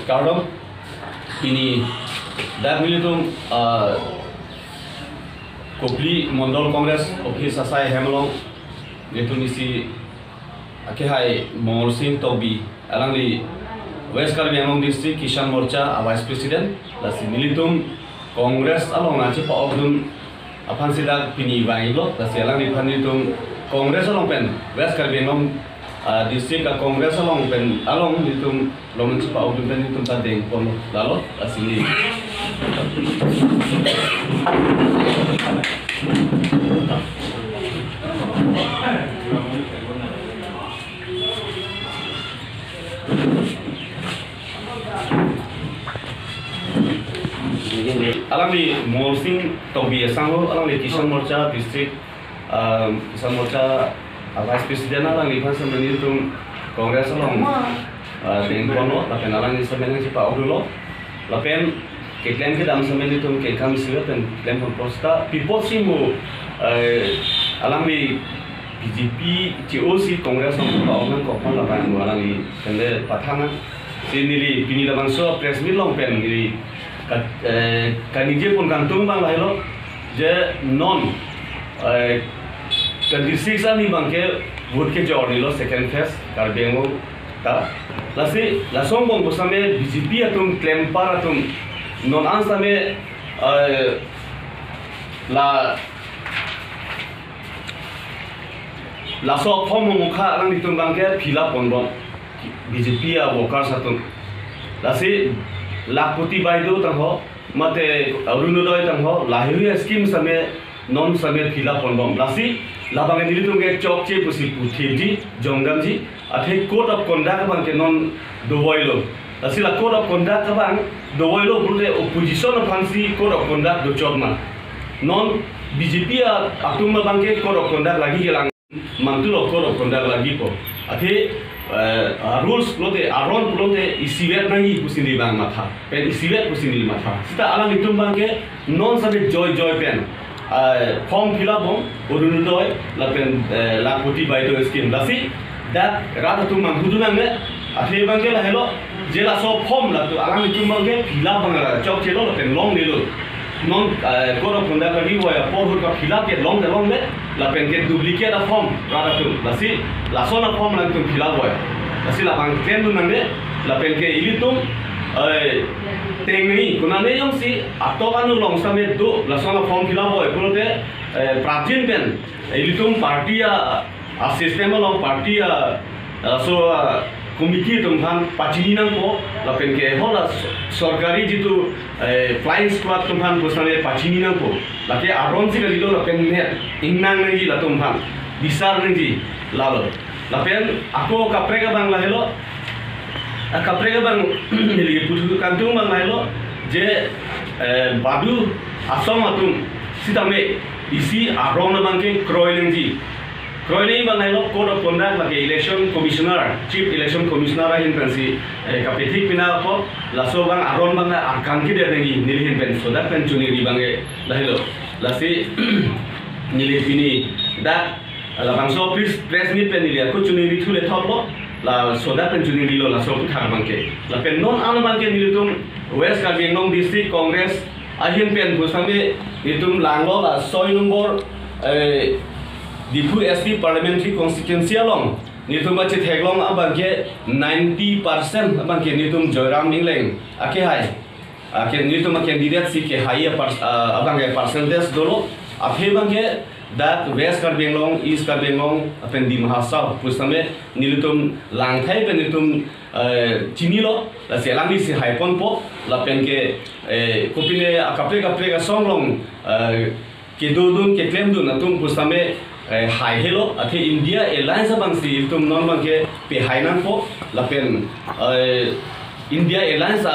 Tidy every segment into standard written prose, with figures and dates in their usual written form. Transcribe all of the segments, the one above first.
Kardom ini dak militum Kopli Mondol Kongres Office Asai Hemelong itu misi akehai Morsim Tobi alangli West Karbi Anglong District Kisan Morcha Vice President lasi militum Kongres along nanti Pak Ogdun apan sidak pini bailo lasi alangli panitum Kongres along pen West Karbi Anglong District Kongres along pen along militum long nanti Pak Ogdun pen militum tadeng pon lalu lasi alangli Morsim Tobi Asanglo alangli Kisan Morcha District Kisan Morcha Vice President alangli pasal menitum Kongres along dengkono lapen alangli sebenarnya si Pak Ogdun lapen keklaim ke dalam menitum ke kami silat dan klaim posta people simu alangli BJP COC Kongres along Pak Ogdun kopal lapan alangli kende patana sini pini lapan so press meet long pen ini kanije pun kantung bang lahilo je non kondisi ni bangke vote ke jor nilo second phase karbengo ta lasi lasong bong busame BJP atum claim par atum non ansame la so form mukha lang ditung bangke phila pondon BJP a workers atum lasi Lakputi Baido tangho mate Arunodoi tangho lahiriya scheme same non same phila pondom lasi labang nilitum ke chokche pusi puthiji jonggamji athe code of conduct bang ke non doboilo lasi la code of conduct bang doboilo bulte opposition phansi code of conduct do chokma non BJP atum bang ke code of conduct lagi gelang mantulo code of conduct lagi po athe rules pulote aron pulote isiwet nahi pusini bang matha pen isiwet pusini matha sita alang itum bang ke non sabe joy pen form fill up bong Arunodoi la pen Lakputi Baido scheme lasi that rata tum mang hudunang me athe bang ke la hello jela so form la tu alang itum bang ke fill up bang la chok chelo la pen long nilo non code of conduct lagi wa por hur ka fill up ke long me la pen ke duplicate a form rata tu lasi la sona form la tu fill up wa lasi la bang ken du nangde la pen ke ilitum tengi kunane yong si atokanu long same do la sona form fill up wa pulote prajin pen ilitum party a system long party a so committee tumhan pachini nang po la pen ke hola सरकारी जितु flying squad तुम्हान पुसने पचिनी नंग को लाके आरोन सी कलिलो लापेन ने इंगनांग नंगी ला तुम्हान बिसार नंगी लालो लापेन ako kaprega bang lahelo kaprega bang nili putu kantung bang lahelo je badu asom atum sitame isi aron bang ke kroilengi Kroini bang lahelo code of conduct lagi election commissioner chief election commissioner hin pensi kapetik pina ko laso bang aron bang arkan ki de nengi nilihin pen so that pen chuni ri bang lahelo lasi nili pini da la bang so press meet pen nili ko chuni ri thule thoplo la so that pen chuni ri lo la so thar bang ke la pen non an bang ke nili tum West Karbi Anglong District Congress ahin pen busame nitum langlo la soy number Dipu SP Parliamentary Constituency along nitum bache theglong abang ke 90% abang ke nitum Joyram Ningleng ake hai ake nitum candidate si ke hai abang ke percentage dolo aphe bang ke that West Karbi Anglong East Karbi Anglong apen di Mahasab pusame nitum langthai pen nitum chinilo la selang di si hai pon po la pen ke kopine akapre ka songlong ke dodun ke claim dun atum pusame Hai hello, ate India Airlines abang si itum non bang ke pe hainan po lapen India Airlines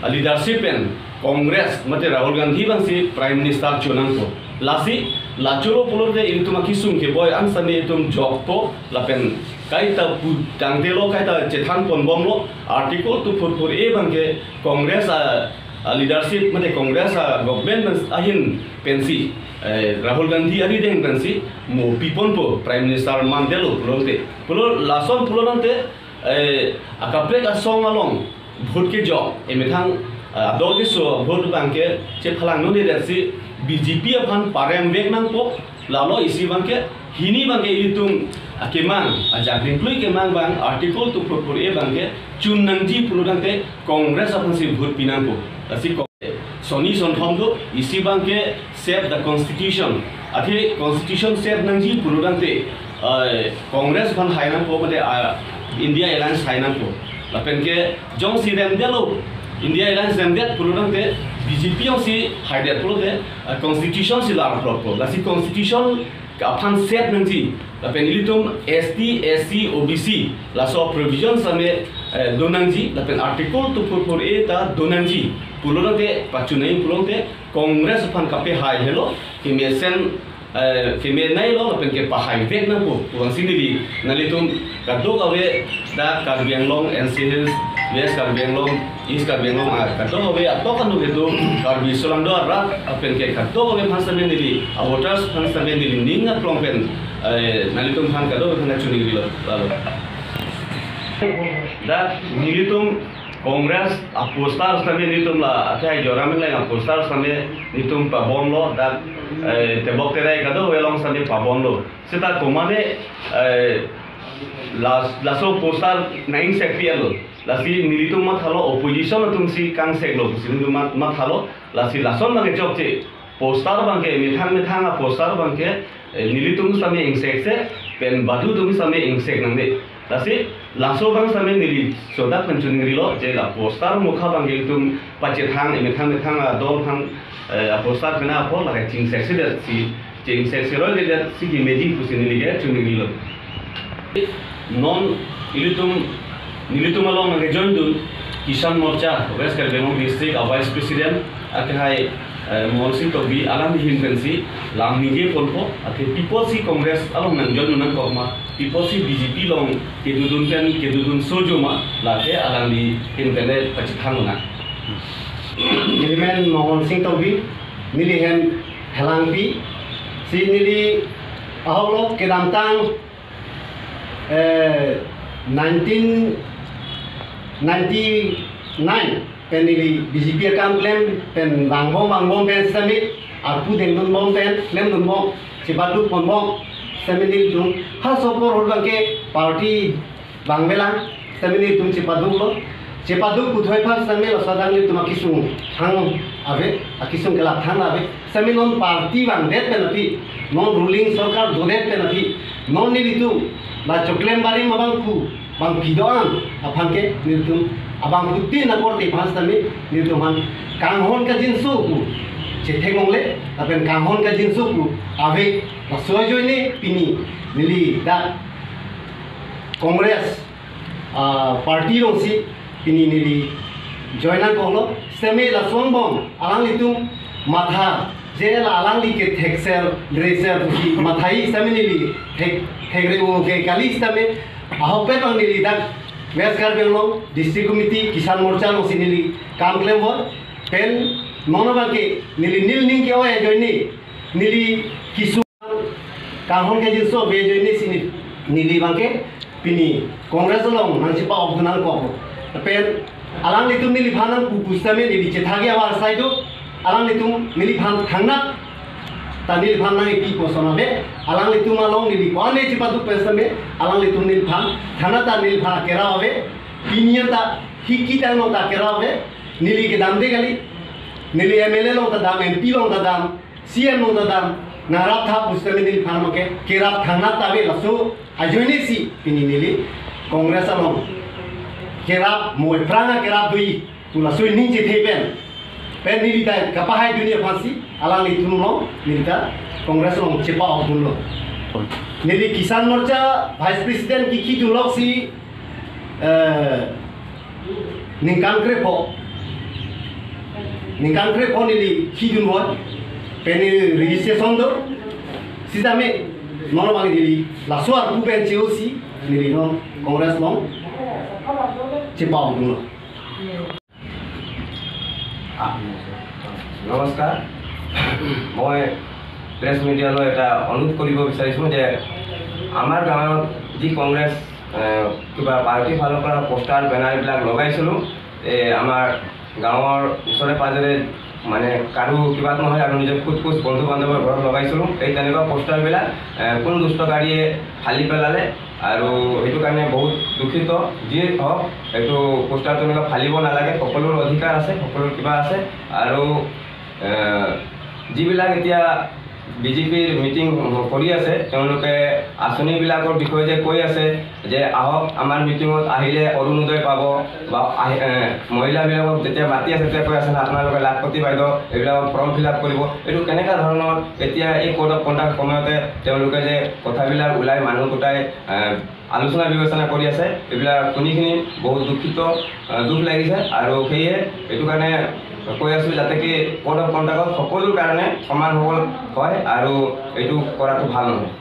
leadership pen Congress mate Rahul Gandhi bang si Prime Minister chunang po lasi lachuro pulur de itum akisung ke boy ansane itum job po lapen kaita tangtelo kaita chethan pon bom lo article tu pur e bang ke Congress leadership mate Congress government ahin pensi Rahul Gandhi ari deng pensi mo pipon po Prime Minister Mandelo pulote pulo lason pulo nante akapre ka song along vote के job एमेथां दो के सो vote बांके चे फलांग no दे से BJP अपन पारेम वेक नंग पो लालो इसी बांके हिनी बांके इलितुम केमांग जागरिंक्लुई केमांग बांग आर्टिकल 244 ए बांके चुननंगजी पुलुदांते कांग्रेस अपन से भोट पिनांग पो असी सोनी सोनथम दो इसी बांके सेव द कॉन्स्टिट्यूशन अथे कॉन्स्टिट्यूशन सेव नंगजी पुलुदांते कांग्रेस बन हाइनांग पो बदे इंडिया एलायंस हाइनांग पो लापेन के जों सी रेमदेलो इंडिया एलायंस रेमदेत पुलुदांते बीजेपी ओं सी हाइदेत पुलुदे कॉन्स्टिट्यूशन सी लार प्रोपो लासी कॉन्स्टिट्यूशन अपन सेव नंगजी लापेन इलितुम एसटी एससी ओबीसी लासो प्रोविजन समे दोनंगजी लापेन आर्टिकल 244 ता दोनंगजी पुलुदांते पाचुनै पुलुदांते कांग्रेस फन कापे हाइ हेलो कि मेसेन केमे नाइ लो लापेन के पाहाइ वेक ना पो वंसिनी नलितुम कदो गावे दा कार्बिआंलंग एनसीएस वेस्ट कार्बिआंलंग ईस्ट कार्बिआंलंग कदो गावे अतो कनु हेदो कार्बि सोलांदो रा अपेन के कदो गावे फांसमे निली वोटर्स फांसमे निली निंगा प्लंपेन नलितुम फान कदो खाना चुनि गिलो लालो दा निलितुम कांग्रेस अपोस्टार समे नितुम ला अथाय जोरामें ला अपोस्टार समे नितुम पाबोन लो दा तेबक तेराय कदो वेलोंग समे पाबोन लो सेता कोमाने लासो पोस्टार 9 सेक्पियालो लासी निलितुम मा थालो ओपोजिशन तुमसी कांग सेगलो सिंदु मा थालो लासी लासन मागे चोकचे पोस्टार बांके मिथांगा पोस्टार बांके निलितुम समे इंसेक्से पेन बादु तुम समे इंसेक नंदे लासी लासो बांग समे निली सोदा पंचुनिरिलो जे ला पोस्टार मुखा बांगे तुम पाचे थांग मिथांगा दोल थांग पोस्टार कना फो लागे चिंग सेक्से दे सी चिंग सेक्से रो दे सी इमेजिंग पुसिनिलिगे चुनिरिलो नॉन इलितुम निलितुम along nge join dun Kisan Morcha west Karbi Anglong district vice president अकेहाय मोहनसिंह तोबी आलाम हिनफेंसी लामनिगे पोलपो अथे पीपल्स कांग्रेस along नंग join नंग कोमा पीपल्स बीजेपी लं केदुदुन सोजोमा लाथे आलामनि हिनफेने पचिथांगना निलिमेन मोहनसिंह तोबी निलिहेन हेलांगपी सी निली आहलो केदामतांग 1999 penili BJP kam claim pen bangbom pen sami arpu dengun bom pen claim dun bom sibadu pon bom samini tum ha sopor hol bangke party bangmela samini tum sibadu lo sibadu kuthoi phak sami lo sadang tum akisung thang ave akisung kala thang ave sami non party bang det penapi non ruling sarkar dodet penapi non nilitu ba choklem bari mabangku bang pidoan apangke niltum abang putih na korte pasami niltuman kanghon ka jinsu ku chethengole apen kanghon ka jinsu ku ave sojoine pini nili da congress party rosi pini nili joina kolo seme la songbom alang litum matha जेला आलांगली के थेक्सर dresser की मथाई समिनिली थेगरे वो के कालिस तमे ahope bang nili dak west Karbi Anglong district committee Kisan Morcha लो सिनिली काम claim हो pen मोनोबा के निली नील निंग के ओए जोइनी निली किसु काहन के जिसो बे जोइनी सिनि निली बांके पिनी कांग्रेस लो मानसिपा ऑफगनाल को पेन आलांग लितुम निली फानन कुकुस्तमे निली चेथागे आवार साइडो आलांग लितुम निली फान थांगना तानिल फान नांगे पी पोसनाबे आलांग लितुम आलोंग निली पाने चिपादु पेसमे आलांग लितुम निल फान थाना ता निल फान केरावे पिनियता हिकी तानो ता केरावे निली के दाम दे गली निली एमएलए लो ता दाम एमपी लो ता दाम सीएम लो ता दाम नाराब था पुस्तमे निल फान मके केराब थाना ताबे लसो आजोनी सी पिनी निली कांग्रेस आलोंग केराब मोय फ्रांगा केराब दुई तुला सुई निजे थेपेन पेन निलिता कपाहाय दुनिया फांसी आलांग लितुम लो निलिता कांग्रेस लो चिपा ऑफुल लो निली किसान मोर्चा वाइस प्रेसिडेंट की दुलक सी निकांक्रे पो निली खिदुन वो पेन रजिस्ट्रेशन दो सीधा में नॉन वाली निली लासवार पुपेन चेओसी निली नो कांग्रेस लो चिपा ऑफुल लो नमस्कार मैं प्रेस मीडिया एटा अनुरोध करिब विचारिছোঁ जे आमार गाँवत जी कांग्रेस किबा पार्टी फाলৰ পৰা पोस्टार बेनार बिलाक लगाइছিলোঁ আমাৰ গাঁৱৰ ওচৰে পাঁজৰে মানে কাৰো কিবা নহয় আৰু নিজৰ খুদ খুদ বন্ধু বান্ধৱৰ ঘৰত লগাইছিলোঁ। এই তেনেকুৱা পোষ্টাৰবিলাক কোন দুষ্টকাৰীয়ে ফালি পেলালে আৰু সেইটো কাৰণে বহুত দুখিত। যিয়ে হওক এইটো পোষ্টাৰ তেনেকুৱা ফালিব নালাগে, সকলোৰ অধিকাৰ আছে, সকলোৰ কিবা আছে। আৰু যিবিলাক এতিয়া বিজেপিৰ মিটিং কৰি আছে তেওঁলোকে আঁচনিবিলাকৰ বিষয়ে যে কৈ আছে যে আহক আমাৰ মিটিঙত আহিলে অৰুণোদয় পাব বা মহিলাবিলাকক যেতিয়া মাতি আছে তেতিয়া কৈ আছে না আপোনালোকে লাখপতি বাইদেউ এইবিলাকক ফৰ্ম ফিল আপ কৰিব। এইটো কেনেকুৱা ধৰণৰ এতিয়া এই কোড অফ কণ্ডাক্ট সময়তে তেওঁলোকে যে কথাবিলাক ওলাই মানুহ গোটাই আলোচনা বিবেচনা কৰি আছে, এইবিলাক শুনিখিনি বহুত দুখ লাগিছে। আৰু সেয়ে এইটো কাৰণে কৈ আছোঁ যাতে কি কোড অফ কণ্ডাক্টত সকলোৰ কাৰণে সমান হয় আৰু এইটো কৰাটো ভাল নহয়।